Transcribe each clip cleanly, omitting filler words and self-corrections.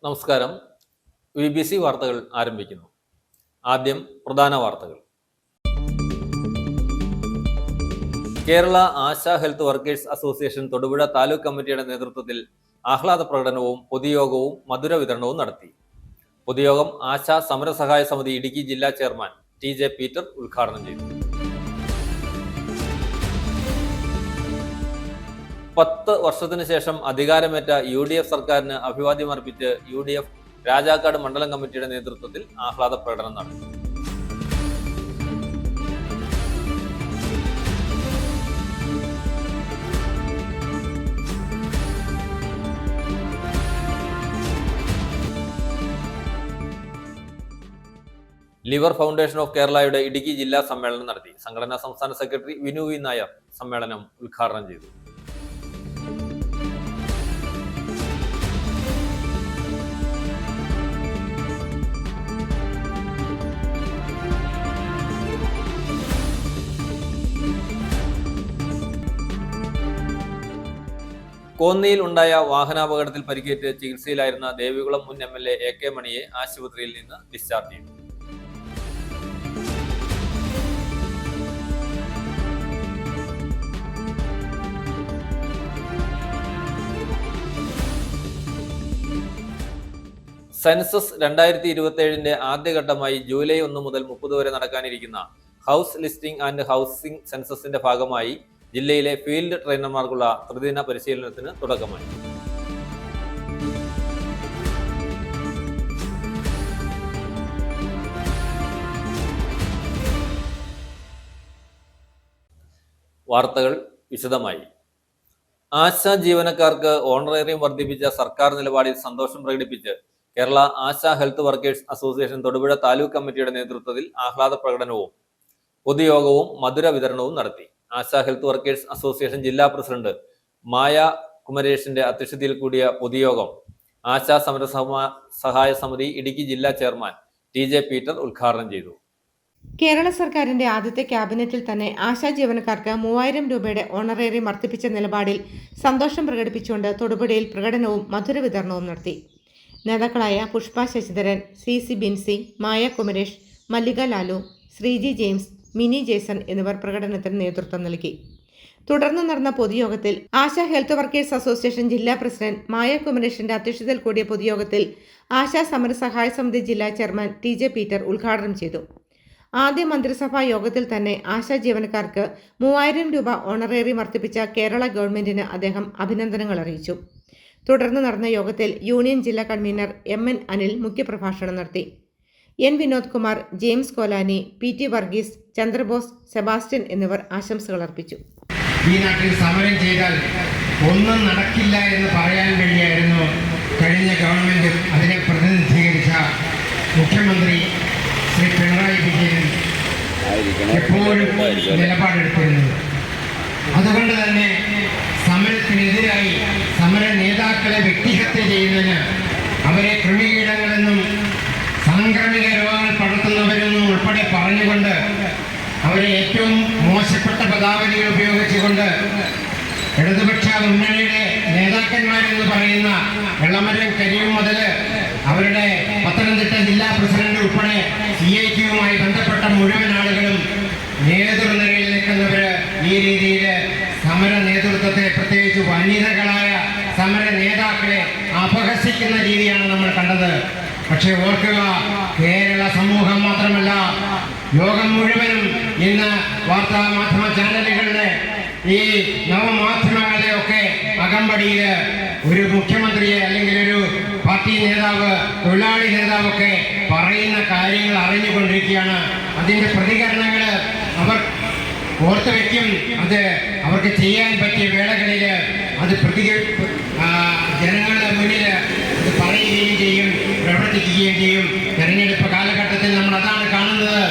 നമസ്കാരം. BBC വാർത്തകൾ ആരംഭിക്കുന്നു. ആദ്യം പ്രധാന വാർത്തകൾ. Kerala ASHA health workers association Thodupuzha taluk കമ്മിറ്റിയുടെ നേതൃത്വത്തിൽ ആഹ്ലാദ പ്രകടനവും പൊതുയോഗവും മധുര വിതരണവും നടത്തി. പൊതുയോഗം ആശാ സമരസഹായ സമിതി ഇടുക്കി ജില്ലാ ചെയർമാൻ TJ പീറ്റർ ഉദ്ഘാടനം ചെയ്തു. 10 വർഷത്തിനു ശേഷം അധികാരമേറ്റ UDF സർക്കാരിന് അഭിവാദ്യമർപ്പിച്ച് UDF രാജാക്കാട് മണ്ഡലം കമ്മിറ്റിയുടെ നേതൃത്വത്തിൽ ആഹ്ലാദ പ്രകടനം നടത്തി. ലിവർ ഫൗണ്ടേഷൻ ഓഫ് കേരളയുടെ ഇടുക്കി ജില്ലാ സമ്മേളനം നടത്തി. സംഘടനാ സംസ്ഥാന സെക്രട്ടറി വിനു വി നായർ സമ്മേളനം ഉദ്ഘാടനം ചെയ്തു. കോന്നിയിൽ ഉണ്ടായ വാഹനാപകടത്തിൽ പരിക്കേറ്റ് ചികിത്സയിലായിരുന്ന ദേവികുളം മുൻ MLA AK മണിയെ ആശുപത്രിയിൽ നിന്ന് ഡിസ്ചാർജ് ചെയ്തു. സെൻസസ് 2027 ആദ്യഘട്ടമായി ജൂലൈ 1 മുതൽ 30 വരെ നടക്കാനിരിക്കുന്ന ഹൗസ് ലിസ്റ്റിംഗ് ആൻഡ് ഹൗസിംഗ് സെൻസസിന്റെ ഭാഗമായി ജില്ലയിലെ ഫീൽഡ് ട്രെയിനർമാർക്കുള്ള ത്രിദിന പരിശീലനത്തിന് തുടക്കമായി. വാർത്തകൾ വിശദമായി. ആശാ ജീവനക്കാർക്ക് ഓണറേറിയം വർദ്ധിപ്പിച്ച സർക്കാർ നിലപാടിൽ സന്തോഷം പ്രകടിപ്പിച്ച് Kerala ASHA health workers association Thodupuzha taluk കമ്മിറ്റിയുടെ നേതൃത്വത്തിൽ ആഹ്ലാദ പ്രകടനവും പൊതുയോഗവും മധുര വിതരണവും നടത്തി. ആശാ ഹെൽത്ത് വർക്കേഴ്സ് അസോസിയേഷൻ ജില്ലാ പ്രസിഡന്റ് മായ കുമരേഷിന്റെ അധ്യക്ഷതയിൽ കൂടിയ പൊതുയോഗം ആശാ സമരസഹായ സമിതി ഇടുക്കി ജില്ലാ ചെയർമാൻ TJ പീറ്റർ ഉദ്ഘാടനം ചെയ്തു. കേരള സർക്കാരിന്റെ ആദ്യത്തെ ക്യാബിനറ്റിൽ തന്നെ ആശാ ജീവനക്കാർക്ക് 3000 രൂപയുടെ ഓണറേറിയം വർദ്ധിപ്പിച്ച നിലപാടിൽ സന്തോഷം പ്രകടിപ്പിച്ചുകൊണ്ട് തൊടുപുഴയിൽ പ്രകടനവും മധുര വിതരണവും നടത്തി. നേതാക്കളായ Pushpa Sasidharan, CC Binsi, Maya Kumaresh, Mallika Lalu, Sreeji James, Mini Jason എന്നിവർ പ്രകടനത്തിന് നേതൃത്വം നൽകി. തുടർന്ന് നടന്ന പൊതുയോഗത്തിൽ ആശാ ഹെൽത്ത് വർക്കേഴ്സ് അസോസിയേഷൻ ജില്ലാ പ്രസിഡന്റ് മായ കുമരേഷിന്റെ അധ്യക്ഷതയിൽ കൂടിയ പൊതുയോഗത്തിൽ ആശാ സമരസഹായ സമിതി ജില്ലാ ചെയർമാൻ TJ പീറ്റർ ഉദ്ഘാടനം ചെയ്തു. ആദ്യ മന്ത്രിസഭാ യോഗത്തിൽ തന്നെ ആശാ ജീവനക്കാർക്ക് 3000 രൂപ ഓണറേറിയം വർദ്ധിപ്പിച്ച കേരള ഗവൺമെന്റിന് അദ്ദേഹം അഭിനന്ദനങ്ങൾ അറിയിച്ചു. തുടർന്ന് നടന്ന യോഗത്തിൽ യൂണിയൻ ജില്ലാ കൺവീനർ MN അനിൽ മുഖ്യപ്രഭാഷണം നടത്തി. N Vinod Kumar, James Kolani, PT Varghese, Chandrabose, Sebastian എന്നിവർ ആശംസകൾ അർപ്പിച്ചു. ഈ നാട്ടിൽ സമരം ചെയ്താൽ ഒന്നും നടക്കില്ല എന്ന് പറയാൻ വേണ്ടിയായിരുന്നു കഴിഞ്ഞ ഗവൺമെന്റ് അതിനെ പ്രതിനിധീകരിച്ച മുഖ്യമന്ത്രി ശ്രീ പിണറായി വിജയൻ എപ്പോഴും നിലപാടെടുത്തിരുന്നത്. അതുകൊണ്ട് തന്നെ സമരത്തിനെതിരായി സമര നേതാക്കളെ വ്യക്തിഹത്യ ചെയ്യുന്നതിന്, അവരെ കൃമികീടങ്ങളെന്നും സാംക്രമിക രോഗങ്ങൾ പടർത്തുന്നവരെന്നും ഉൾപ്പെടെ പറഞ്ഞുകൊണ്ട് അവരെ ഏറ്റവും മോശപ്പെട്ട പദാവലികൾ ഉപയോഗിച്ചുകൊണ്ട് ഇടതുപക്ഷ മുന്നണിയുടെ നേതാക്കന്മാരെന്ന് പറയുന്ന വെള്ളമരം കരിയും മുതൽ അവരുടെ പത്തനംതിട്ട ജില്ലാ പ്രസിഡന്റ് ഉൾപ്പെടെ CITയുമായി ബന്ധപ്പെട്ട മുഴുവൻ ആളുകളും നേതൃനിരയിൽ നിൽക്കുന്നവര് ഈ രീതിയിൽ സമര നേതൃത്വത്തെ, പ്രത്യേകിച്ച് വനിതകളായ സമര നേതാക്കളെ അപഹസിക്കുന്ന രീതിയാണ് നമ്മൾ കണ്ടത്. പക്ഷെ ഓർക്കുക, കേരള സമൂഹം മാത്രമല്ല, ലോകം മുഴുവനും ഇന്ന് വാർത്താ മാധ്യമ ചാനലുകളിലെ ഈ നവമാധ്യമങ്ങളുടെ ഒക്കെ അകമ്പടിയിൽ ഒരു മുഖ്യമന്ത്രിയെ അല്ലെങ്കിൽ ഒരു പാർട്ടി നേതാവ്, തൊഴിലാളി നേതാവൊക്കെ പറയുന്ന കാര്യങ്ങൾ അറിഞ്ഞുകൊണ്ടിരിക്കുകയാണ്. അതിൻ്റെ പ്രതികരണങ്ങൾ അവർ ഓർത്തു വയ്ക്കും. അത് അവർക്ക് ചെയ്യാൻ പറ്റിയ വേളകളിൽ അത് ജനങ്ങളുടെ മുന്നിൽ അത് പറയുകയും ചെയ്യും, പ്രവർത്തിക്കുകയും ചെയ്യും. തെരഞ്ഞെടുപ്പ് കാലഘട്ടത്തിൽ നമ്മൾ അതാണ് കാണുന്നത്.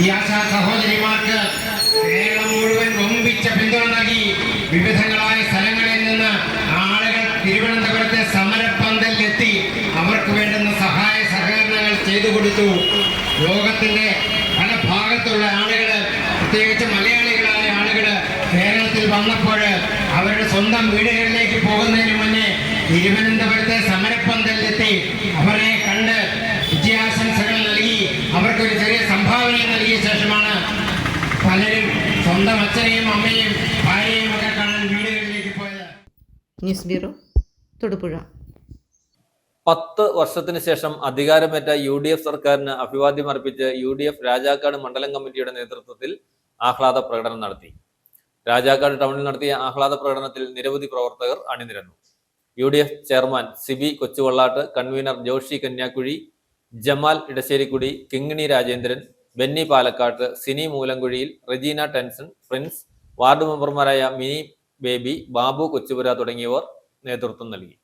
ഈ ആശാ സഹോദരിമാർക്ക് കേരളം മുഴുവൻ വമ്പിച്ച പിന്തുണ നൽകി. വിവിധങ്ങളായ സ്ഥലങ്ങളിൽ നിന്ന് ആളുകൾ തിരുവനന്തപുരത്തെ സമരപ്പന്തലിലെത്തി അവർക്ക് വേണ്ടുന്ന സഹായ സഹകരണങ്ങൾ ചെയ്തു കൊടുത്തു. ലോകത്തിന്റെ പല ഭാഗത്തുള്ള ആളുകൾ, പ്രത്യേകിച്ച് മലയാളികളായ ആളുകൾ കേരളത്തിൽ വന്നപ്പോൾ അവരുടെ സ്വന്തം വീടുകളിലേക്ക് പോകുന്നതിന് മുന്നേ തിരുവനന്തപുരത്തെ സമരപ്പന്തലിലെത്തി അവർ ന്യൂസ് ബ്യൂറോ, തൊടുപുഴ. 10 വർഷത്തിന് ശേഷം അധികാരമേറ്റ UDF സർക്കാരിന് അഭിവാദ്യം അർപ്പിച്ച് UDF രാജാക്കാട് മണ്ഡലം കമ്മിറ്റിയുടെ നേതൃത്വത്തിൽ ആഹ്ലാദ പ്രകടനം നടത്തി. രാജാക്കാട് ടൗണിൽ നടത്തിയ ആഹ്ലാദ പ്രകടനത്തിൽ നിരവധി പ്രവർത്തകർ അണിനിരന്നു. UDF chairman Sibi Kochuvallattu, convener Joshi Kanyakuzhi, Jamal Edasserikkudi, Kingini Rajendran, Benny Palakkattu, Sini Moolankuzhiyil, Regina Tenson, Prince, ward മെമ്പർമാരായ മിനി ബേബി, ബാബു കൊച്ചുപുര തുടങ്ങിയവർ നേതൃത്വം നൽകി.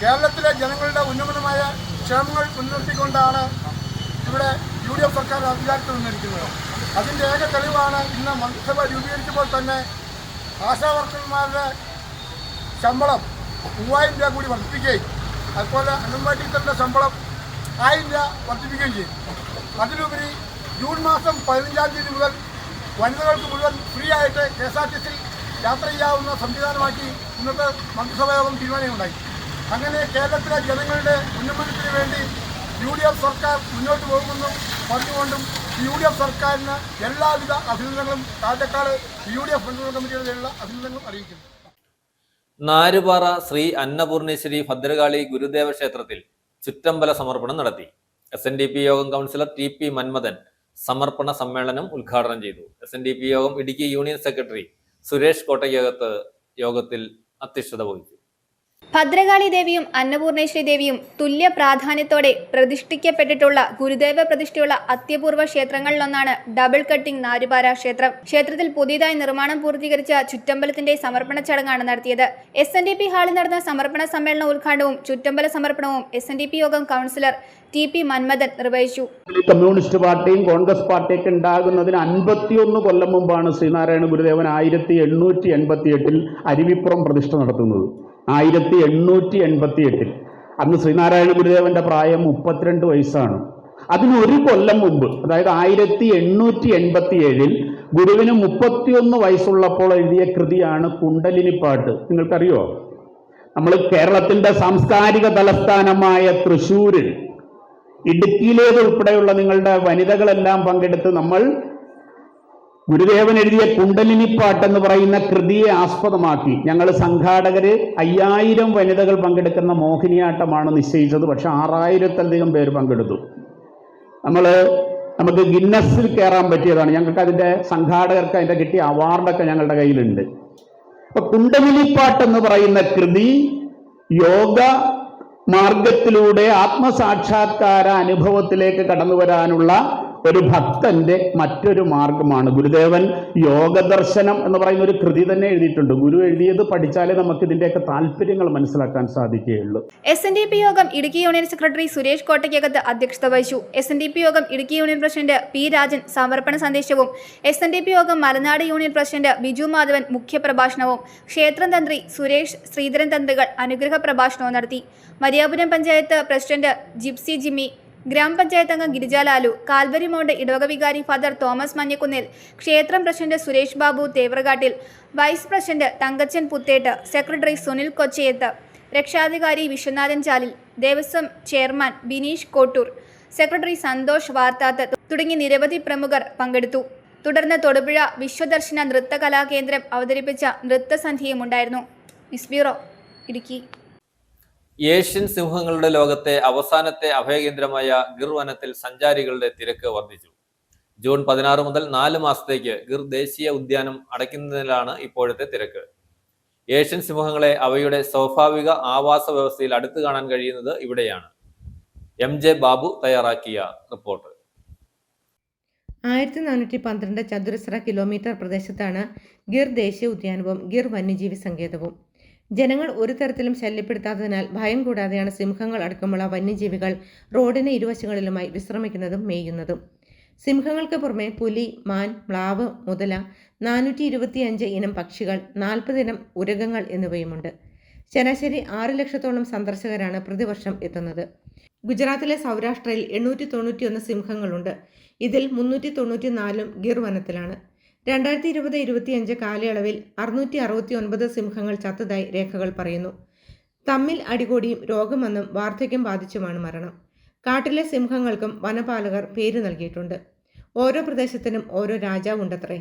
കേരളത്തിലെ ജനങ്ങളുടെ ഉന്നമനമായ ക്ഷേമങ്ങൾ മുൻനിർത്തിക്കൊണ്ടാണ് ഇവിടെ UDF സർക്കാർ അധികാരത്തിൽ നിന്നിരിക്കുന്നത്. അതിൻ്റെ ഏക തെളിവാണ് ഇന്ന് മന്ത്രിസഭ രൂപീകരിച്ചപ്പോൾ തന്നെ ആശാവർക്കർമാരുടെ ശമ്പളം 3000 രൂപ കൂടി വർദ്ധിപ്പിക്കുകയും അതുപോലെ അംഗൻവാടി ടീച്ചറിൻ്റെ ശമ്പളം 1000 രൂപ വർദ്ധിപ്പിക്കുകയും ചെയ്യും. അതിലുപരി ജൂൺ മാസം 15-ാം തീയതി മുതൽ വനിതകൾക്ക് മുഴുവൻ ഫ്രീ ആയിട്ട് KSRTC യാത്ര ചെയ്യാവുന്ന സംവിധാനമാക്കി ഇന്നത്തെ മന്ത്രിസഭാ യോഗം തീരുമാനമുണ്ടായി. അങ്ങനെ കേരളത്തിലെ ജനങ്ങളുടെ ഉന്നമനത്തിന് വേണ്ടി UDF സർക്കാർ മുന്നോട്ട് പോകുമെന്നും പറഞ്ഞുകൊണ്ടും UDF സർക്കാരിന് എല്ലാവിധ അഭിനന്ദനങ്ങളും രാജാക്കാട് UDF മണ്ഡലം കമ്മിറ്റിയുടെ അഭിനന്ദനങ്ങളും അറിയിക്കുന്നു. നാരുപാറ ശ്രീ അന്നപൂർണേശ്വരി ഭദ്രകാളി ഗുരുദേവ ക്ഷേത്രത്തിൽ ചുറ്റമ്പല സമർപ്പണം നടത്തി. SNDP യോഗം കൗൺസിലർ TP മന്മഥൻ സമർപ്പണ സമ്മേളനം ഉദ്ഘാടനം ചെയ്തു. SNDP യോഗം ഇടുക്കി യൂണിയൻ സെക്രട്ടറി സുരേഷ് കോട്ടയ്ക്കകത്ത് യോഗത്തിൽ അധ്യക്ഷത വഹിച്ചു. ഭദ്രകാളി ദേവിയും അന്നപൂർണേശ്വരി ദേവിയും തുല്യ പ്രാധാന്യത്തോടെ പ്രതിഷ്ഠിക്കപ്പെട്ടിട്ടുള്ള ഗുരുദേവ പ്രതിഷ്ഠയുള്ള അത്യപൂർവ ക്ഷേത്രങ്ങളിലൊന്നാണ് ഡബിൾ കട്ടിംഗ് നാരുപാറ ക്ഷേത്രം. ക്ഷേത്രത്തിൽ പുതിയതായി നിർമ്മാണം പൂർത്തീകരിച്ച ചുറ്റമ്പലത്തിന്റെ സമർപ്പണ ചടങ്ങാണ് നടത്തിയത്. SNDP ഹാളിൽ നടന്ന സമർപ്പണ സമ്മേളന ഉദ്ഘാടനവും ചുറ്റമ്പല സമർപ്പണവും SNDP യോഗം കൗൺസിലർ TP മന്മഥൻ നിർവഹിച്ചു. കമ്മ്യൂണിസ്റ്റ് പാർട്ടിയും കോൺഗ്രസ് പാർട്ടിയൊക്കെ ഉണ്ടാകുന്നതിന് 51 കൊല്ലം മുമ്പാണ് ശ്രീനാരായണ ഗുരുദേവൻ 1888 അരുവിപ്പുറം പ്രതിഷ്ഠ നടത്തുന്നത്. 1888 അന്ന് ശ്രീനാരായണ ഗുരുദേവന്റെ പ്രായം 32 വയസ്സാണ്. അതിനൊരു കൊല്ലം മുമ്പ്, അതായത് 1887 ഗുരുവിന് 31 വയസ്സുള്ളപ്പോൾ എഴുതിയ കൃതിയാണ് കുണ്ടലിനിപ്പാട്ട്. നിങ്ങൾക്കറിയോ? നമ്മൾ കേരളത്തിന്റെ സാംസ്കാരിക തലസ്ഥാനമായ തൃശ്ശൂരിൽ, ഇടുക്കിയിലേതുൾപ്പെടെയുള്ള നിങ്ങളുടെ വനിതകളെല്ലാം പങ്കെടുത്ത് നമ്മൾ ഗുരുദേവൻ എഴുതിയ കുണ്ടലിനിപ്പാട്ടെന്ന് പറയുന്ന കൃതിയെ ആസ്പദമാക്കി ഞങ്ങൾ സംഘാടകര് 5000 വനിതകൾ പങ്കെടുക്കുന്ന മോഹിനിയാട്ടമാണ് നിശ്ചയിച്ചത്. പക്ഷെ 6000-ലധികം പേര് പങ്കെടുത്തു. നമുക്ക് ഗിന്നസിൽ കയറാൻ പറ്റിയതാണ്. ഞങ്ങൾക്ക് അതിൻ്റെ സംഘാടകർക്ക് അതിൻ്റെ കിട്ടിയ അവാർഡൊക്കെ ഞങ്ങളുടെ കയ്യിലുണ്ട്. അപ്പൊ കുണ്ടലിനിപ്പാട്ടെന്ന് പറയുന്ന കൃതി യോഗ മാർഗത്തിലൂടെ ആത്മസാക്ഷാത്കാര അനുഭവത്തിലേക്ക് കടന്നു വരാനുള്ള ഒരു ഭക്തന്റെ മറ്റൊരു മാർഗമാണ്. ഗുരുദേവൻ യോഗദർശനം എന്ന് പറയുന്ന ഒരു കൃതി തന്നെ എഴുതിയിട്ടുണ്ട്. ഗുരു എഴുതിയത് പഠിച്ചാലേ നമുക്ക് ഇതിന്റെയൊക്കെ താല്പര്യങ്ങൾ മനസ്സിലാക്കാൻ സാധിക്കുകയുള്ളൂ. SNDP യോഗം ഇടുക്കി യൂണിയൻ സെക്രട്ടറി സുരേഷ് കോട്ടയ്ക്കകത്ത് അധ്യക്ഷത വഹിച്ചു. SNDP യോഗം Idukki union president P Rajan സമർപ്പണ സന്ദേശവും, SNDP യോഗം മലനാട് യൂണിയൻ പ്രസിഡന്റ് ബിജു മാധവൻ മുഖ്യപ്രഭാഷണവും, ക്ഷേത്രം തന്ത്രി സുരേഷ് ശ്രീധരൻ തന്ത്രികൾ അനുഗ്രഹ പ്രഭാഷണവും നടത്തി. Mariyapuram panchayat president gypsy Jimmy, ഗ്രാമപഞ്ചായത്ത് അംഗം ഗിരിജാലാലു, കാൽവരി മൗണ്ട് ഇടവക വികാരി ഫാദർ തോമസ് മഞ്ഞക്കുന്നിൽ, ക്ഷേത്രം president Suresh Babu Thevarakattil, vice president Thankachan Puthettu, secretary Sunil Kochayathu, രക്ഷാധികാരി വിശ്വനാഥൻ ചാലിൽ, ദേവസ്വം ചെയർമാൻ ബിനീഷ് കോട്ടൂർ, സെക്രട്ടറി സന്തോഷ് വാർത്താത്ത് തുടങ്ങി നിരവധി പ്രമുഖർ പങ്കെടുത്തു. തുടർന്ന് തൊടുപുഴ വിശ്വദർശന നൃത്ത കലാകേന്ദ്രം അവതരിപ്പിച്ച നൃത്തസന്ധ്യയും ഉണ്ടായിരുന്നു. News bureau, Idukki. ഏഷ്യൻ സിംഹങ്ങളുടെ ലോകത്തെ അവസാനത്തെ അഭയകേന്ദ്രമായ ഗിർ വനത്തിൽ സഞ്ചാരികളുടെ തിരക്ക് വർദ്ധിച്ചു. ജൂൺ 16 മുതൽ 4 മാസത്തേക്ക് ഗിർ ദേശീയ ഉദ്യാനം അടയ്ക്കുന്നതിലാണ് ഇപ്പോഴത്തെ തിരക്ക്. ഏഷ്യൻ സിംഹങ്ങളെ അവയുടെ സ്വാഭാവിക ആവാസ വ്യവസ്ഥയിൽ അടുത്ത് കാണാൻ കഴിയുന്നത് ഇവിടെയാണ്. MJ ബാബു തയ്യാറാക്കിയ റിപ്പോർട്ട്. 1412 ചതുരശ്ര കിലോമീറ്റർ പ്രദേശത്താണ് ഗിർ ദേശീയ ഉദ്യാനവും ഗിർ വന്യജീവി സങ്കേതവും. ജനങ്ങൾ ഒരു തരത്തിലും ശല്യപ്പെടുത്താത്തതിനാൽ ഭയം കൂടാതെയാണ് സിംഹങ്ങൾ അടക്കമുള്ള വന്യജീവികൾ റോഡിന് ഇരുവശങ്ങളിലുമായി വിശ്രമിക്കുന്നതും മേയുന്നതും. സിംഹങ്ങൾക്ക് പുറമെ പുലി, മാൻ, മ്ലാവ്, മുതല, 425 ഇനം പക്ഷികൾ, 40 ഇനം ഉരഗങ്ങൾ എന്നിവയുമുണ്ട്. ശരാശരി 6 ലക്ഷത്തോളം സന്ദർശകരാണ് പ്രതിവർഷം എത്തുന്നത്. ഗുജറാത്തിലെ സൗരാഷ്ട്രയിൽ 891 സിംഹങ്ങളുണ്ട്. ഇതിൽ 394 ഗിർ വനത്തിലാണ്. 2020-25 കാലയളവിൽ 669 സിംഹങ്ങൾ ചത്തതായി രേഖകൾ പറയുന്നു. തമ്മിൽ അടികൂടിയും രോഗം വന്നും വാർദ്ധക്യം ബാധിച്ചുമാണ് മരണം. കാട്ടിലെ സിംഹങ്ങൾക്കും വനപാലകർ പേര് നൽകിയിട്ടുണ്ട്. ഓരോ പ്രദേശത്തിനും ഓരോ രാജാവുണ്ടത്രേ.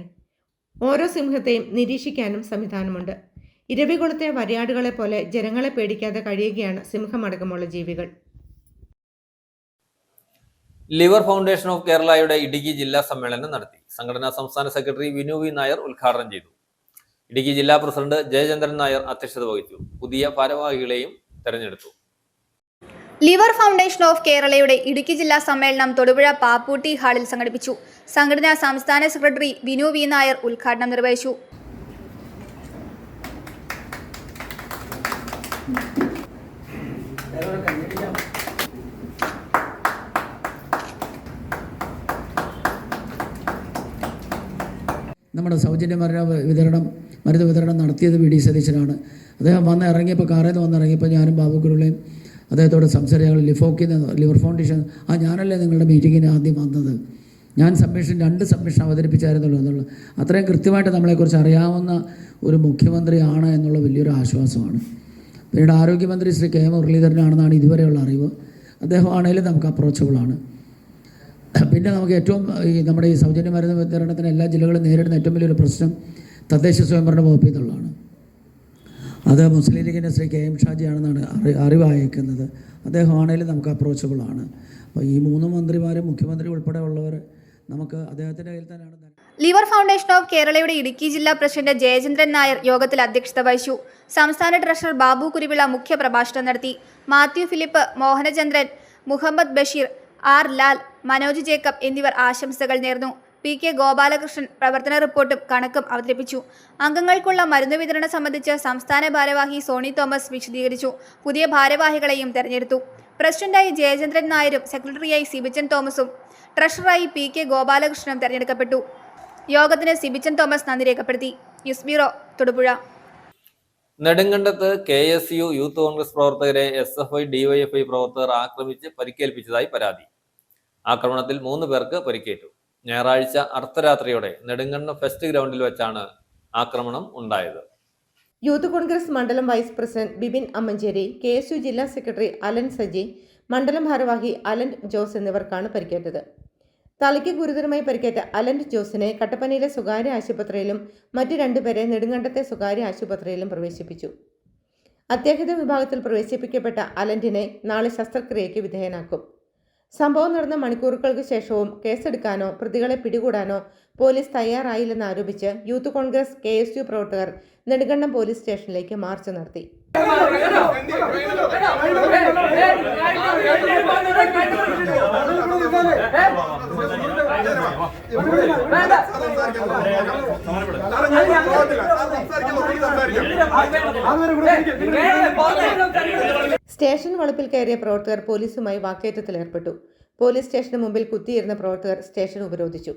ഓരോ സിംഹത്തെയും നിരീക്ഷിക്കാനും സംവിധാനമുണ്ട്. ഇരവികുളത്തെ വരയാടുകളെ പോലെ ജനങ്ങളെ പേടിക്കാതെ കഴിയുകയാണ് സിംഹമടക്കമുള്ള ജീവികൾ. ലിവർ ഫൗണ്ടേഷൻ ഓഫ് കേരളയുടെ ഇടുക്കി ജില്ലാ സമ്മേളനം നടത്തി. സംഘടനാ സംസ്ഥാന സെക്രട്ടറി വിനു വി നായർ ഉദ്ഘാടനം ചെയ്തു. ഇടുക്കി ജില്ലാ പ്രസിഡന്റ് ജയചന്ദ്രൻ നായർ അധ്യക്ഷത വഹിച്ചു. പുതിയ ഭാരവാഹികളെയും തെരഞ്ഞെടുത്തു. ലിവർ ഫൗണ്ടേഷൻ ഓഫ് കേരളയുടെ ഇടുക്കി ജില്ലാ സമ്മേളനം തൊടുപുഴ പാപ്പൂട്ടി ഹാളിൽ സംഘടിപ്പിച്ചു. സംഘടനാ സംസ്ഥാന സെക്രട്ടറി വിനു വി നായർ ഉദ്ഘാടനം നിർവഹിച്ചു. നമ്മുടെ സൗജന്യ മരുന്ന് വിതരണം നടത്തിയത് വി ഡി സതീശനാണ്. അദ്ദേഹം ഇറങ്ങിയപ്പോൾ കാറിൽ നിന്ന് വന്നിറങ്ങിയപ്പോൾ ഞാനും ബാബുക്കുരുളയും അദ്ദേഹത്തോട് സംസാരിച്ച ലിവർ ഫൗണ്ടേഷൻ ഞാനല്ലേ നിങ്ങളുടെ മീറ്റിങ്ങിന് ആദ്യം വന്നത്, ഞാൻ രണ്ട് സബ്മിഷൻ അവതരിപ്പിച്ചായിരുന്നല്ലോ എന്നുള്ളത് അത്രയും കൃത്യമായിട്ട് നമ്മളെക്കുറിച്ച് അറിയാവുന്ന ഒരു മുഖ്യമന്ത്രിയാണ് എന്നുള്ള വലിയൊരു ആശ്വാസമാണ്. പിന്നീട് ആരോഗ്യമന്ത്രി ശ്രീ കെ മുരളീധരനാണെന്നാണ് ഇതുവരെയുള്ള അറിവ്. അദ്ദേഹം ആണെങ്കിലും നമുക്ക് അപ്രോച്ചബിളാണ്. പിന്നെ നമുക്ക് ഏറ്റവും നമ്മുടെ ഈ സൗജന്യ മരുന്ന് വിതരണത്തിന് എല്ലാ ജില്ലകളും നേരിടുന്ന ഏറ്റവും വലിയൊരു പ്രശ്നം തദ്ദേശ സ്വയംഭരണ വകുപ്പിൽ നിന്നുള്ളതാണ്. അത് മുസ്ലിം ലീഗിൻ്റെ ശ്രീ കെ എം ഷാജിയാണെന്നാണ് അറിവായേക്കുന്നത്. അദ്ദേഹമാണെങ്കിലും നമുക്ക് അപ്രോച്ചബിളാണ്. അപ്പോൾ ഈ 3 മന്ത്രിമാരും മുഖ്യമന്ത്രി ഉൾപ്പെടെ ഉള്ളവർ നമുക്ക് അദ്ദേഹത്തിൻ്റെ കയ്യിൽ തന്നെയാണ്. ലിവർ ഫൗണ്ടേഷൻ ഓഫ് കേരളയുടെ ഇടുക്കി ജില്ലാ പ്രസിഡന്റ് ജയചന്ദ്രൻ നായർ യോഗത്തിൽ അധ്യക്ഷത വഹിച്ചു. സംസ്ഥാന ട്രഷറർ ബാബു കുരുവിള മുഖ്യ പ്രഭാഷണം നടത്തി. മാത്യു ഫിലിപ്പ്, മോഹനചന്ദ്രൻ, മുഹമ്മദ് ബഷീർ, ആർ ലാൽ, മനോജ് ജേക്കബ് എന്നിവർ ആശംസകൾ നേർന്നു. പി കെ ഗോപാലകൃഷ്ണൻ പ്രവർത്തന റിപ്പോർട്ടും കണക്കും അവതരിപ്പിച്ചു. അംഗങ്ങൾക്കുള്ള മരുന്ന് വിതരണം സംബന്ധിച്ച് സംസ്ഥാന ഭാരവാഹി സോണി തോമസ് വിശദീകരിച്ചു. പുതിയ ഭാരവാഹികളെയും തെരഞ്ഞെടുത്തു. പ്രസിഡന്റായി ജയചന്ദ്രൻ നായരും സെക്രട്ടറിയായി സിബിച്ചൻ തോമസും ട്രഷററായി പി കെ ഗോപാലകൃഷ്ണനും തെരഞ്ഞെടുക്കപ്പെട്ടു. യോഗത്തിന് സിബിച്ചൻ തോമസ് നന്ദി രേഖപ്പെടുത്തി. News bureau, Thodupuzha. നെടുങ്കണ്ടത്ത് KSU യൂത്ത് കോൺഗ്രസ് പ്രവർത്തകരെ SFI DYFI പ്രവർത്തകർ ആക്രമിച്ച് പരിക്കേൽപ്പിച്ചതായി പരാതി. ആക്രമണത്തിൽ 3 പേർക്ക് പരിക്കേറ്റു. ഞായറാഴ്ച അർദ്ധരാത്രിയോടെ നെടുങ്കണ്ടം ഫെസ്റ്റ് ഗ്രൗണ്ടിൽ വെച്ചാണ് ആക്രമണം ഉണ്ടായത്. യൂത്ത് കോൺഗ്രസ് മണ്ഡലം vice president Bibin Ammancheri, KSU ജില്ലാ സെക്രട്ടറി അലൻ സജി, മണ്ഡലം ഭാരവാഹി അലൻ ജോസ് എന്നിവർക്കാണ് പരിക്കേറ്റത്. തലയ്ക്ക് ഗുരുതരമായി പരിക്കേറ്റ അലൻ ജോസിനെ കട്ടപ്പനയിലെ സ്വകാര്യ ആശുപത്രിയിലും മറ്റ് 2 പേരെ നെടുങ്കണ്ടത്തെ സ്വകാര്യ ആശുപത്രിയിലും പ്രവേശിപ്പിച്ചു. അത്യാഹിത വിഭാഗത്തിൽ പ്രവേശിപ്പിക്കപ്പെട്ട അലന്റിനെ നാളെ ശസ്ത്രക്രിയയ്ക്ക് വിധേയനാക്കും. സംഭവം നടന്ന മണിക്കൂറുകൾക്ക് ശേഷവും കേസെടുക്കാനോ പ്രതികളെ പിടികൂടാനോ പോലീസ് തയ്യാറായില്ലെന്നാരോപിച്ച് യൂത്ത് കോൺഗ്രസ് KSU പ്രവർത്തകർ നെടുങ്കണ്ടം പോലീസ് സ്റ്റേഷനിലേക്ക് മാർച്ച് നടത്തി. സ്റ്റേഷൻ വളപ്പിൽ കയറിയ പ്രവർത്തകർ പോലീസുമായി വാക്കേറ്റത്തിലേർപ്പെട്ടു. പോലീസ് സ്റ്റേഷന് മുമ്പിൽ കുത്തിയിരുന്ന പ്രവർത്തകർ സ്റ്റേഷൻ ഉപരോധിച്ചു.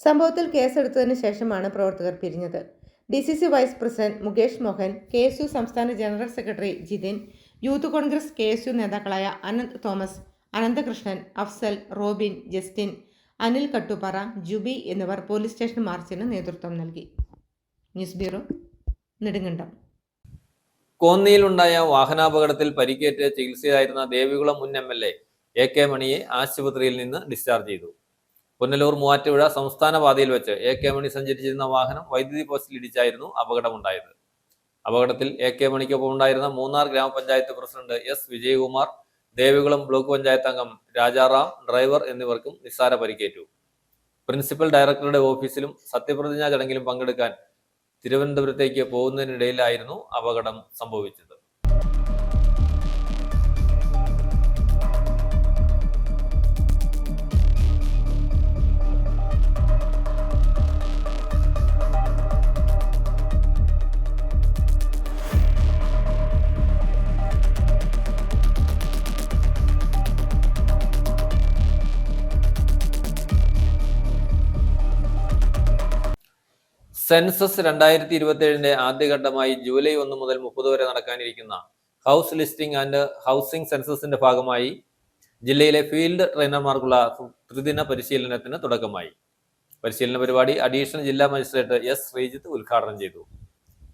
സംഭവത്തിൽ കേസെടുത്തതിന് ശേഷമാണ് പ്രവർത്തകർ പിരിഞ്ഞത്. DCC vice president Mukesh Mohan, KSU സംസ്ഥാന general secretary Jithin, Youth Congress KSU നേതാക്കളായ അനന്ത് തോമസ്, അനന്തകൃഷ്ണൻ, അഫ്സൽ, റോബിൻ, ജസ്റ്റിൻ, അനിൽ കട്ടുപാറ, ജുബി എന്നിവർ പോലീസ് സ്റ്റേഷൻ മാർച്ചിന് നേതൃത്വം നൽകി. News bureau, Nedumkandam. കോന്നിയിലുണ്ടായ വാഹനാപകടത്തിൽ പരിക്കേറ്റ് ചികിത്സയിലായിരുന്ന ദേവികുളം മുൻ MLA AK മണിയെ ആശുപത്രിയിൽ നിന്ന് ഡിസ്ചാർജ് ചെയ്തു. പുനലൂർ മൂവാറ്റുപുഴ സംസ്ഥാന പാതയിൽ വെച്ച് AK മണി സഞ്ചരിച്ചിരുന്ന വാഹനം വൈദ്യുതി പോസ്റ്റിൽ ഇടിച്ചായിരുന്നു അപകടമുണ്ടായത്. അപകടത്തിൽ AK മണിക്കൊപ്പം ഉണ്ടായിരുന്ന മൂന്നാർ ഗ്രാമപഞ്ചായത്ത് president S Vijayakumar, Devikulam block panchayat അംഗം രാജാറാം, ഡ്രൈവർ എന്നിവർക്കും നിസ്സാര പരിക്കേറ്റു. പ്രിൻസിപ്പൽ ഡയറക്ടറുടെ ഓഫീസിലും സത്യപ്രതിജ്ഞാ ചടങ്ങിലും പങ്കെടുക്കാൻ തിരുവനന്തപുരത്തേക്ക് പോകുന്നതിനിടയിലായിരുന്നു അപകടം സംഭവിച്ചത്. സെൻസസ് 2027 ആദ്യഘട്ടമായി ജൂലൈ 1 മുതൽ 30 വരെ നടക്കാനിരിക്കുന്ന ഹൗസ് ലിസ്റ്റിംഗ് ആൻഡ് ഹൗസിംഗ് സെൻസസിന്റെ ഭാഗമായി ജില്ലയിലെ ഫീൽഡ് ട്രെയിനർമാർക്കുള്ള ത്രിദിന പരിശീലനത്തിന് തുടക്കമായി. പരിശീലന പരിപാടി അഡീഷണൽ ജില്ലാ മജിസ്ട്രേറ്റ് എസ് ശ്രീജിത്ത് ഉദ്ഘാടനം ചെയ്തു.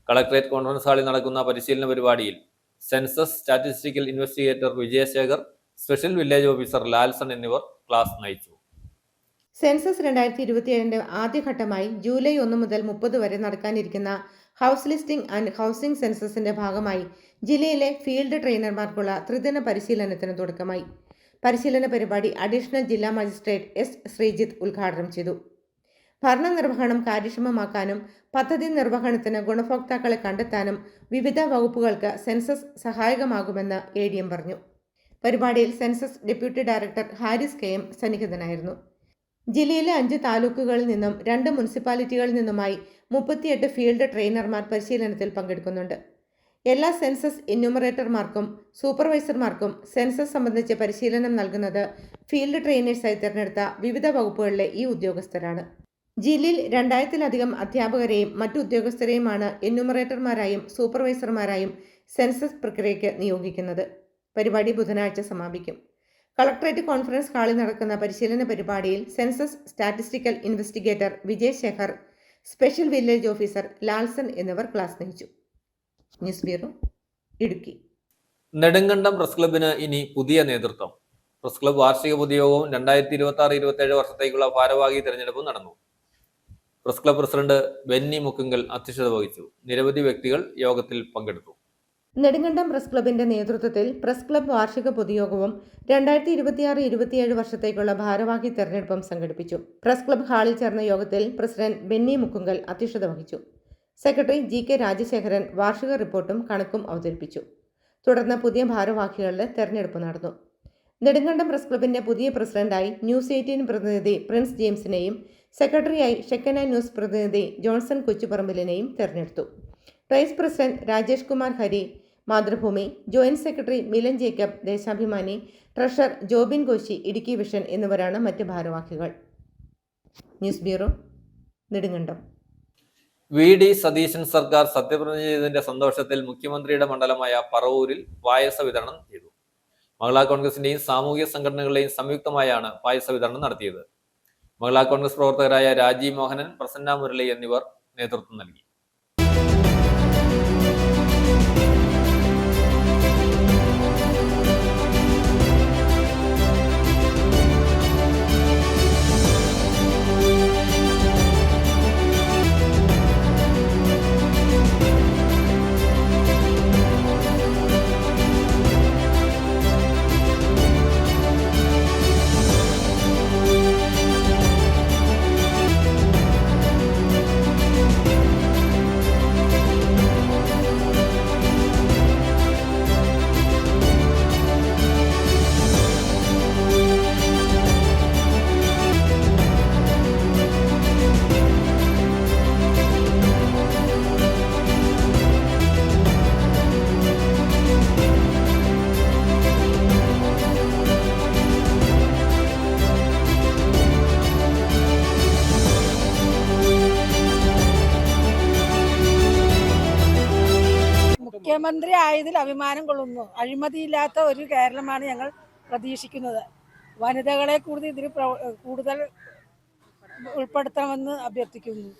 കളക്ടറേറ്റ് കോൺഫറൻസ് ഹാളിൽ നടക്കുന്ന പരിശീലന പരിപാടിയിൽ census statistical investigator Vijayasekhar, special village officer Lalson എന്നിവർ ക്ലാസ് നയിച്ചു. സെൻസസ് 2027 ആദ്യഘട്ടമായി ജൂലൈ 1 മുതൽ 30 വരെ നടക്കാനിരിക്കുന്ന ഹൗസ് ലിസ്റ്റിംഗ് ആൻഡ് ഹൗസിംഗ് സെൻസസിന്റെ ഭാഗമായി ജില്ലയിലെ ഫീൽഡ് ട്രെയിനർമാർക്കുള്ള ത്രിദിന പരിശീലനത്തിന് തുടക്കമായി. പരിശീലന പരിപാടി അഡീഷണൽ ജില്ലാ മജിസ്ട്രേറ്റ് എസ് ശ്രീജിത്ത് ഉദ്ഘാടനം ചെയ്തു. ഭരണനിർവഹണം കാര്യക്ഷമമാക്കാനും പദ്ധതി നിർവഹണത്തിന് ഗുണഭോക്താക്കളെ കണ്ടെത്താനും വിവിധ വകുപ്പുകൾക്ക് സെൻസസ് സഹായകമാകുമെന്ന് ADM പറഞ്ഞു. പരിപാടിയിൽ census deputy director Haris KM സന്നിഹിതനായിരുന്നു. ജില്ലയിലെ 5 താലൂക്കുകളിൽ നിന്നും 2 മുനിസിപ്പാലിറ്റികളിൽ നിന്നുമായി 38 ഫീൽഡ് ട്രെയിനർമാർ പരിശീലനത്തിൽ പങ്കെടുക്കുന്നുണ്ട്. എല്ലാ സെൻസസ് എന്യൂമറേറ്റർമാർക്കും സൂപ്പർവൈസർമാർക്കും സെൻസസ് സംബന്ധിച്ച് പരിശീലനം നൽകുന്നത് ഫീൽഡ് ട്രെയിനേഴ്സായി തിരഞ്ഞെടുത്ത വിവിധ വകുപ്പുകളിലെ ഈ ഉദ്യോഗസ്ഥരാണ്. ജില്ലയിൽ 2000-ലധികം അധ്യാപകരെയും മറ്റു ഉദ്യോഗസ്ഥരെയുമാണ് എന്യൂമറേറ്റർമാരായും സൂപ്പർവൈസർമാരായും സെൻസസ് പ്രക്രിയയ്ക്ക് നിയോഗിക്കുന്നത്. പരിപാടി ബുധനാഴ്ച സമാപിക്കും. കളക്ടറേറ്റ് കോൺഫറൻസ് ഹാളിൽ നടക്കുന്ന പരിശീലന പരിപാടിയിൽ census statistical investigator Vijayasekhar, special village officer Lalson എന്നിവർ ക്ലാസ് നയിച്ചു. News bureau, Idukki. Nedumkandam press ക്ലബിന് ഇനി പുതിയ നേതൃത്വം. പ്രസ് ക്ലബ് വാർഷിക പൊതുയോഗവും 2026-27 വർഷത്തേക്കുള്ള ഭാരവാഹി തെരഞ്ഞെടുപ്പും നടന്നു. Press club president Benny Mukkunkal അധ്യക്ഷത വഹിച്ചു. നിരവധി വ്യക്തികൾ യോഗത്തിൽ പങ്കെടുത്തു. നെടുങ്കണ്ടം പ്രസ് ക്ലബിന്റെ നേതൃത്വത്തിൽ പ്രസ് ക്ലബ് വാർഷിക പൊതുയോഗവും 2026-27 വർഷത്തേക്കുള്ള ഭാരവാഹി തെരഞ്ഞെടുപ്പും സംഘടിപ്പിച്ചു. പ്രസ് ക്ലബ് ഹാളിൽ ചേർന്ന യോഗത്തിൽ പ്രസിഡന്റ് ബെന്നി മുക്കുങ്കൽ അധ്യക്ഷത വഹിച്ചു. സെക്രട്ടറി GK രാജശേഖരൻ വാർഷിക റിപ്പോർട്ടും കണക്കും അവതരിപ്പിച്ചു. തുടർന്ന് പുതിയ ഭാരവാഹികളുടെ തെരഞ്ഞെടുപ്പ് നടന്നു. നെടുങ്കണ്ടം പ്രസ് ക്ലബിന്റെ പുതിയ പ്രസിഡന്റായി ന്യൂസ് 18 പ്രതിനിധി പ്രിൻസ് ജെയിംസിനെയും സെക്രട്ടറിയായി ഷെക്കന ന്യൂസ് പ്രതിനിധി ജോൺസൺ കൊച്ചുപറമ്പിലിനെയും തെരഞ്ഞെടുത്തു. Vice president Rajesh Kumar Hari Mathrubhumi, joint secretary Milan Jacob Deshabhimani, treasurer Jobin Koshy Idukki Vision എന്നിവരാണ് മറ്റ് ഭാരവാഹികൾ. News bureau, Nedumkandam. VD Satheesan സർക്കാർ സത്യപ്രതിജ്ഞ ചെയ്തതിന്റെ സന്തോഷത്തിൽ മുഖ്യമന്ത്രിയുടെ മണ്ഡലമായ പറവൂരിൽ പായസ വിതരണം ചെയ്തു. മഹിളാ കോൺഗ്രസിന്റെയും സാമൂഹ്യ സംഘടനകളുടെയും സംയുക്തമായാണ് പായസ വിതരണം നടത്തിയത്. മഹിളാ കോൺഗ്രസ് പ്രവർത്തകരായ രാജി മോഹനൻ, പ്രസന്ന മുരളി എന്നിവർ നേതൃത്വം നൽകി. മുഖ്യമന്ത്രി ആയതിൽ അഭിമാനം കൊള്ളുന്നു. അഴിമതിയില്ലാത്ത ഒരു കേരളമാണ് ഞങ്ങൾ പ്രതീക്ഷിക്കുന്നത്. വനിതകളെ കൂടുതൽ ഇതിൽ കൂടുതൽ ഉൾപ്പെടുത്തണമെന്ന് അഭ്യർത്ഥിക്കുന്നു.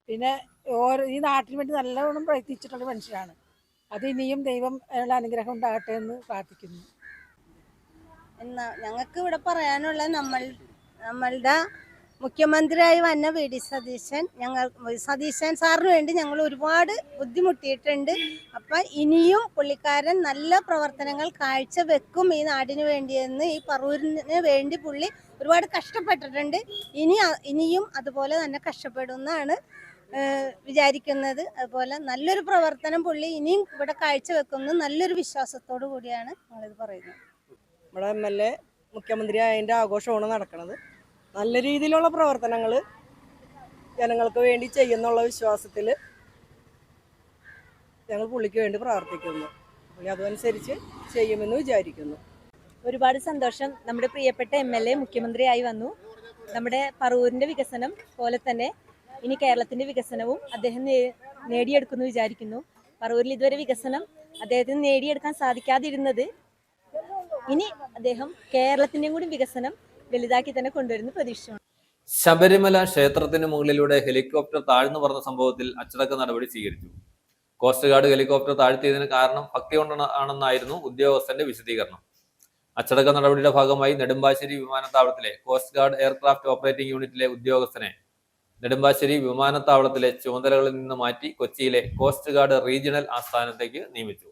പിന്നെ ഈ നാട്ടിന് വേണ്ടി നല്ലവണ്ണം പ്രയത്നിച്ചിട്ടുള്ള മനുഷ്യരാണ്. അത് ഇനിയും ദൈവം അനുഗ്രഹം ഉണ്ടാകട്ടെ എന്ന് പ്രാർത്ഥിക്കുന്നു. ഞങ്ങൾക്ക് ഇവിടെ പറയാനുള്ള നമ്മളുടെ മുഖ്യമന്ത്രിയായി വന്ന വി ഡി സതീശൻ സതീശൻ സാറിന് വേണ്ടി ഞങ്ങൾ ഒരുപാട് ബുദ്ധിമുട്ടിയിട്ടുണ്ട്. അപ്പം ഇനിയും പുള്ളിക്കാരൻ നല്ല പ്രവർത്തനങ്ങൾ കാഴ്ചവെക്കും ഈ നാടിന് വേണ്ടിയെന്ന്, ഈ പറവൂരിന് വേണ്ടി പുള്ളി ഒരുപാട് കഷ്ടപ്പെട്ടിട്ടുണ്ട്. ഇനിയും അതുപോലെ തന്നെ കഷ്ടപ്പെടുമെന്നാണ് വിചാരിക്കുന്നത്. അതുപോലെ നല്ലൊരു പ്രവർത്തനം പുള്ളി ഇനിയും ഇവിടെ കാഴ്ചവെക്കുന്നു നല്ലൊരു വിശ്വാസത്തോടു കൂടിയാണ് ഞങ്ങളിത് പറയുന്നത്. നമ്മുടെ MLA മുഖ്യമന്ത്രി അതിൻ്റെ ആഘോഷമാണ് നടക്കുന്നത്. നല്ല രീതിയിലുള്ള പ്രവർത്തനങ്ങൾ ജനങ്ങൾക്ക് വേണ്ടി ചെയ്യുന്നുള്ള വിശ്വാസത്തിൽ ഞങ്ങൾ പുള്ളിക്ക് വേണ്ടി പ്രാർത്ഥിക്കുന്നു. പുള്ളി അതനുസരിച്ച് ചെയ്യുമെന്ന് വിചാരിക്കുന്നു. ഒരുപാട് സന്തോഷം. നമ്മുടെ പ്രിയപ്പെട്ട MLA മുഖ്യമന്ത്രിയായി വന്നു. നമ്മുടെ പറവൂരിൻ്റെ വികസനം പോലെ തന്നെ ഇനി കേരളത്തിൻ്റെ വികസനവും അദ്ദേഹം നേടിയെടുക്കുമെന്ന് വിചാരിക്കുന്നു. പറവൂരിൽ ഇതുവരെ വികസനം അദ്ദേഹത്തിന് നേടിയെടുക്കാൻ സാധിക്കാതിരുന്നത് ഇനി അദ്ദേഹം കേരളത്തിൻ്റെയും കൂടി വികസനം വലുതാക്കി തന്നെ കൊണ്ടുവരുന്ന പ്രതീക്ഷയാണ്. ശബരിമല ക്ഷേത്രത്തിന് മുകളിലൂടെ ഹെലികോപ്റ്റർ താഴ്ന്നു പറഞ്ഞ സംഭവത്തിൽ അച്ചടക്ക നടപടി സ്വീകരിച്ചു. കോസ്റ്റ് ഗാർഡ് ഹെലികോപ്റ്റർ താഴ്ത്തിയതിന് കാരണം ഭക്തി കൊണ്ടാണെന്നായിരുന്നു ഉദ്യോഗസ്ഥന്റെ വിശദീകരണം. അച്ചടക്ക നടപടിയുടെ ഭാഗമായി നെടുമ്പാശ്ശേരി വിമാനത്താവളത്തിലെ കോസ്റ്റ് ഗാർഡ് എയർക്രാഫ്റ്റ് ഓപ്പറേറ്റിംഗ് യൂണിറ്റിലെ ഉദ്യോഗസ്ഥനെ നെടുമ്പാശ്ശേരി വിമാനത്താവളത്തിലെ ചുമതലകളിൽ നിന്ന് മാറ്റി കൊച്ചിയിലെ കോസ്റ്റ് ഗാർഡ് റീജിയണൽ ആസ്ഥാനത്തേക്ക് നിയമിച്ചു.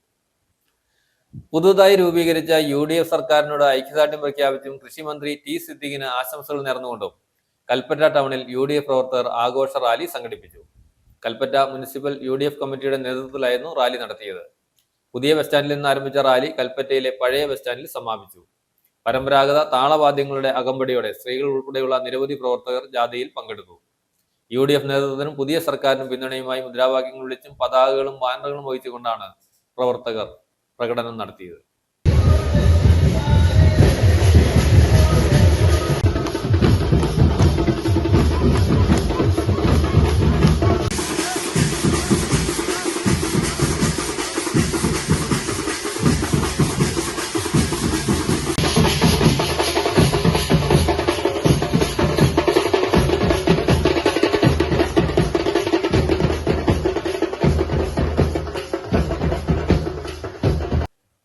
പുതുതായി രൂപീകരിച്ച UDF സർക്കാരിനോട് ഐക്യദാർഢ്യം പ്രഖ്യാപിച്ചും കൃഷിമന്ത്രി ടി സിദ്ദിഖിന് ആശംസകൾ നേർന്നുകൊണ്ടും കൽപ്പറ്റ ടൗണിൽ UDF പ്രവർത്തകർ ആഘോഷ റാലി സംഘടിപ്പിച്ചു. കൽപ്പറ്റ മുനിസിപ്പൽ UDF കമ്മിറ്റിയുടെ നേതൃത്വത്തിലായിരുന്നു റാലി നടത്തിയത്. പുതിയ ബസ് സ്റ്റാൻഡിൽ നിന്ന് ആരംഭിച്ച റാലി കൽപ്പറ്റയിലെ പഴയ ബസ് സ്റ്റാൻഡിൽ സമാപിച്ചു. പരമ്പരാഗത താളവാദ്യങ്ങളുടെ അകമ്പടിയോടെ സ്ത്രീകൾ ഉൾപ്പെടെയുള്ള നിരവധി പ്രവർത്തകർ ജാഥയിൽ പങ്കെടുത്തു. UDF നേതൃത്വത്തിനും പുതിയ സർക്കാരിനും പിന്തുണയുമായി മുദ്രാവാക്യങ്ങൾ വിളിച്ചും പതാകകളും ബാനറുകളും വഹിച്ചുകൊണ്ടാണ് പ്രവർത്തകർ പ്രകടനം നടത്തിയത്.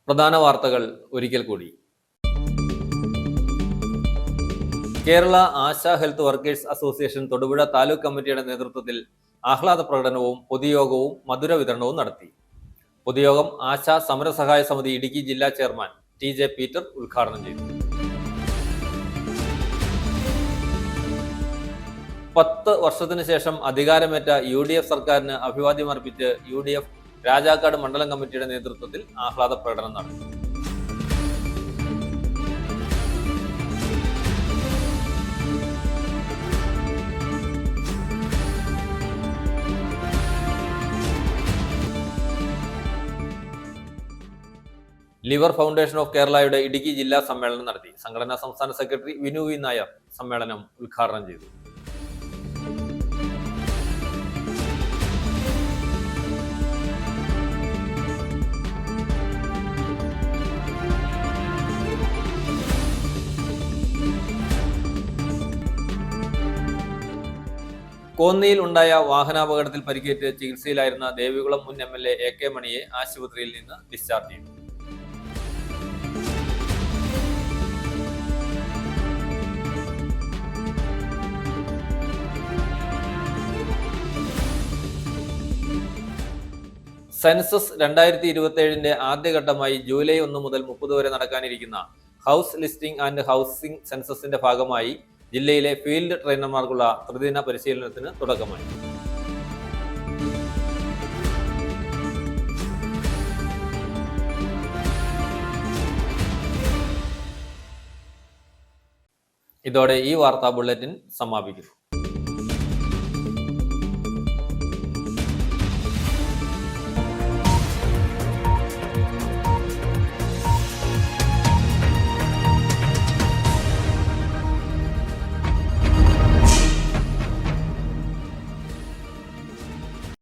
പ്രധാന വാർത്തകൾ ഒരിക്കൽ കൂടി. Kerala ASHA health workers association Thodupuzha taluk കമ്മിറ്റിയുടെ നേതൃത്വത്തിൽ ആഹ്ലാദ പ്രകടനവും പൊതുയോഗവും മധുര വിതരണവും നടത്തി. പൊതുയോഗം ആശാ സമരസഹായ സമിതി ഇടുക്കി ജില്ലാ ചെയർമാൻ TJ പീറ്റർ ഉദ്ഘാടനം ചെയ്തു. 10 വർഷത്തിനു ശേഷം അധികാരമേറ്റ UDF സർക്കാരിന് അഭിവാദ്യമർപ്പിച്ച് UDF രാജാക്കാട് മണ്ഡലം കമ്മിറ്റിയുടെ നേതൃത്വത്തിൽ ആഹ്ലാദ പ്രകടനം നടത്തി. ലിവർ ഫൗണ്ടേഷൻ ഓഫ് കേരളയുടെ ഇടുക്കി ജില്ലാ സമ്മേളനം നടത്തി. സംഘടനാ സംസ്ഥാന സെക്രട്ടറി വിനു വി നായർ സമ്മേളനം ഉദ്ഘാടനം ചെയ്തു. കോന്നിയിൽ ഉണ്ടായ വാഹനാപകടത്തിൽ പരിക്കേറ്റ് ചികിത്സയിലായിരുന്ന ദേവികുളം മുൻ MLA AK മണിയെ ആശുപത്രിയിൽ നിന്ന് ഡിസ്ചാർജ് ചെയ്തു. സെൻസസ് 2027 ആദ്യഘട്ടമായി ജൂലൈ 1 മുതൽ 30 വരെ നടക്കാനിരിക്കുന്ന ഹൗസ് ലിസ്റ്റിംഗ് ആൻഡ് ഹൗസിംഗ് സെൻസസിന്റെ ഭാഗമായി ജില്ലയിലെ ഫീൽഡ് ട്രെയിനർമാർക്കുള്ള ത്രിദിന പരിശീലനത്തിന് തുടക്കമായി. ഇതോടെ ഈ വാർത്താ ബുള്ളറ്റിൻ സമാപിക്കുന്നു.